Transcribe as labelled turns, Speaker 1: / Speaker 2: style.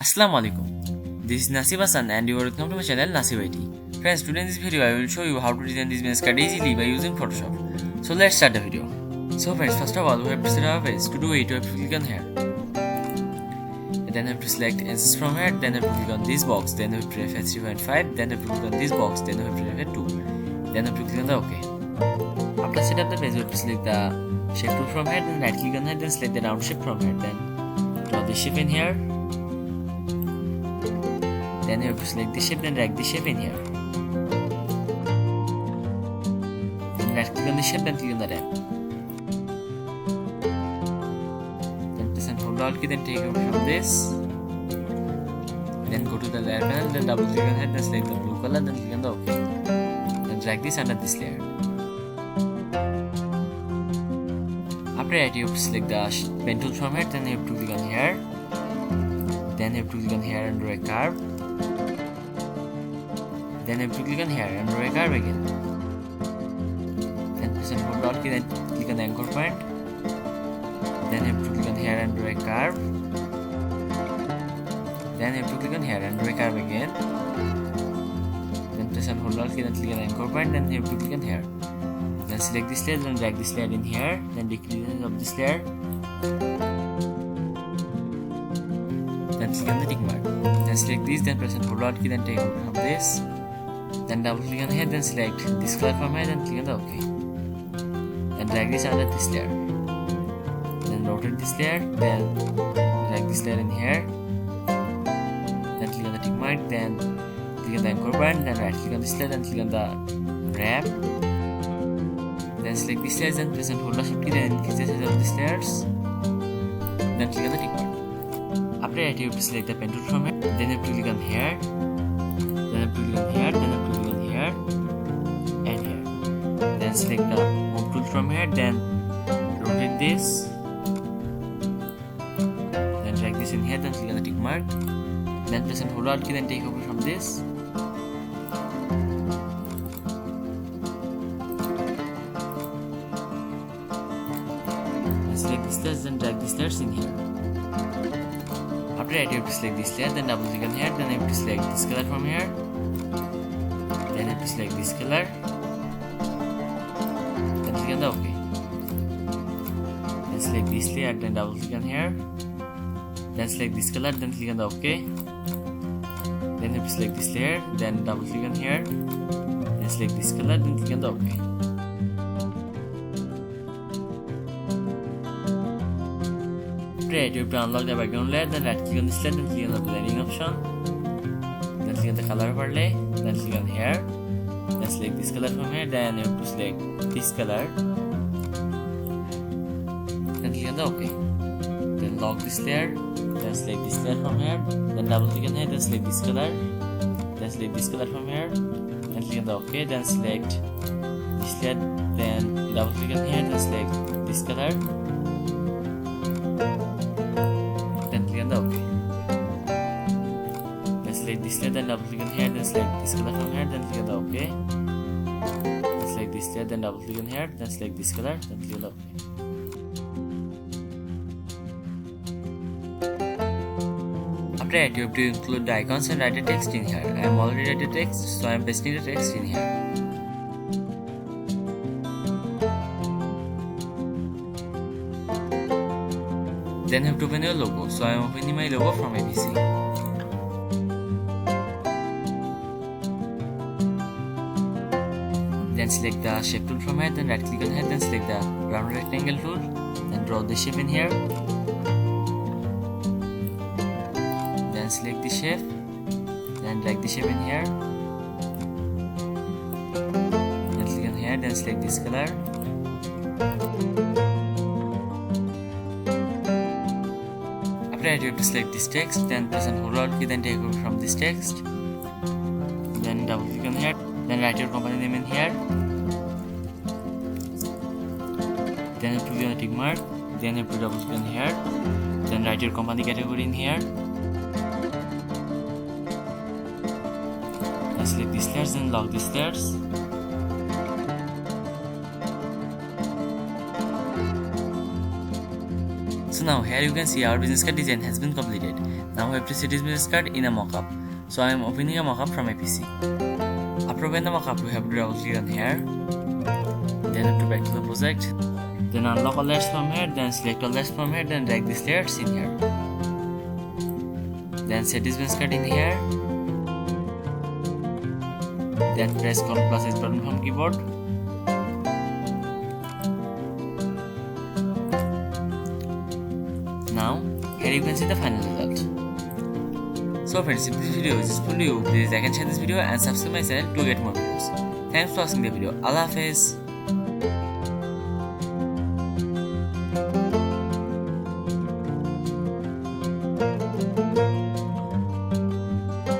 Speaker 1: Assalamu alaikum. This is Nasib Hassan and you are welcome to my channel Nasib IT. Friends, today in this video I will show you how to design this business card easily by using Photoshop. So let's start the video. So friends, first of all we have to set our face. To do it, you have to click on here. And then you have to select insert from here. Then you have to click on this box. Then you have to refresh 3.5. Then you have to click on this box. Then you have to refresh 2. Then you have to click on the OK. After set up the page, you have to select the shape tool from here. Then right click on here. Then select the round shape from here. Then draw the shape in here. Then you have to select the shape, then drag the shape in here. Then right click on the shape, then click on the ramp. Then press and hold Alt key, then take over from this. Then go to the layer panel, then double click on it, then select the blue color, then click on the OK. Then drag this under this layer. After that, you have to select the pen tool from here, then you have to click on here. Then you have to click on here and draw a curve. Then you have to click on here and draw a curve again. Then press and hold Alt key, then click on the anchor point. Then you have to click on here and draw a curve. Then you have to click on here and draw a curve again. Then press and hold Alt key, then click on the anchor point. Then you have to click on here. Then select this layer, then drag this layer in here. Then decrease of this layer. Then click on the tick mark. Then select this, then press and hold Alt key, then take over from this. Then double click on here, then select this color from here, then click on the OK. Then drag this under this layer. Then rotate this layer, then drag this layer in here. Then click on the tick mark, then click on the anchor point, then right click on this layer, then click on the wrap. Then select this layer, then press and hold the shift key, then increase the size of these layers. Then click on the tick mark. After that, you have to select the pen tool from here. Then you have to click on here. Then you have to click on here. Then you have to click on here and here. Then select the home tool from here. Then rotate this. Then drag this in here. Then click on the tick mark. Then press and hold Alt key. Then take over from this. Then select this layer. Then drag this layer in here. After that, you have to select this layer, then double click on here, then you have to select this color from here, then you have to select this color, then click on the OK. Then select this layer, then double click on here, then select this color, then click on the OK. Then you have to select this layer, then double click on here, then select this color, then click on the OK. You have to unlock the background layer, then right click on this layer, then click on the blending option, then click on the color overlay, then click on here, then select this color from here, then you have to select this color, then click on the OK. Then lock this layer, then select this layer from here, then double click on here, then select this color, then select this color from here, then click on the OK, then select this layer, then double click on here, then select this color, then click on the OK. Then select this layer, then double click on here, then select this color from here, then click on the OK. Then select this layer, then double click on here, then select this color, then click on the OK. After that, you have to include the icons and write the text in here. I am already writing the text, so I am pasting the text in here. Then you have to open your logo, so I am opening my logo from ABC. Then select the shape tool from here, then right click on here, then select the round rectangle tool, then draw the shape in here. Then select the shape, then drag the shape in here. Then click on here, then select this color. After that, you have to select this text, then press and hold Alt key, then take over from this text. Then double click on here, then write your company name in here. Then you have to click on the tick mark, then you have to double click on here, then write your company category in here. Then select these layers, then lock these layers. So now here you can see our business card design has been completed. Now we have to set this business card in a mockup. So I am opening a mockup from my PC. After opening the mockup, we have to double click on here. Then have to back to the project. Then unlock all layers from here. Then select all layers from here. Then drag these layers in here. Then set this business card in here. Then press Ctrl+H button from keyboard. Now here you can see the final result. So friends, if this video is useful to you, please like and share this video and subscribe my channel to get more videos. Thanks for watching the video. Allah Hafiz.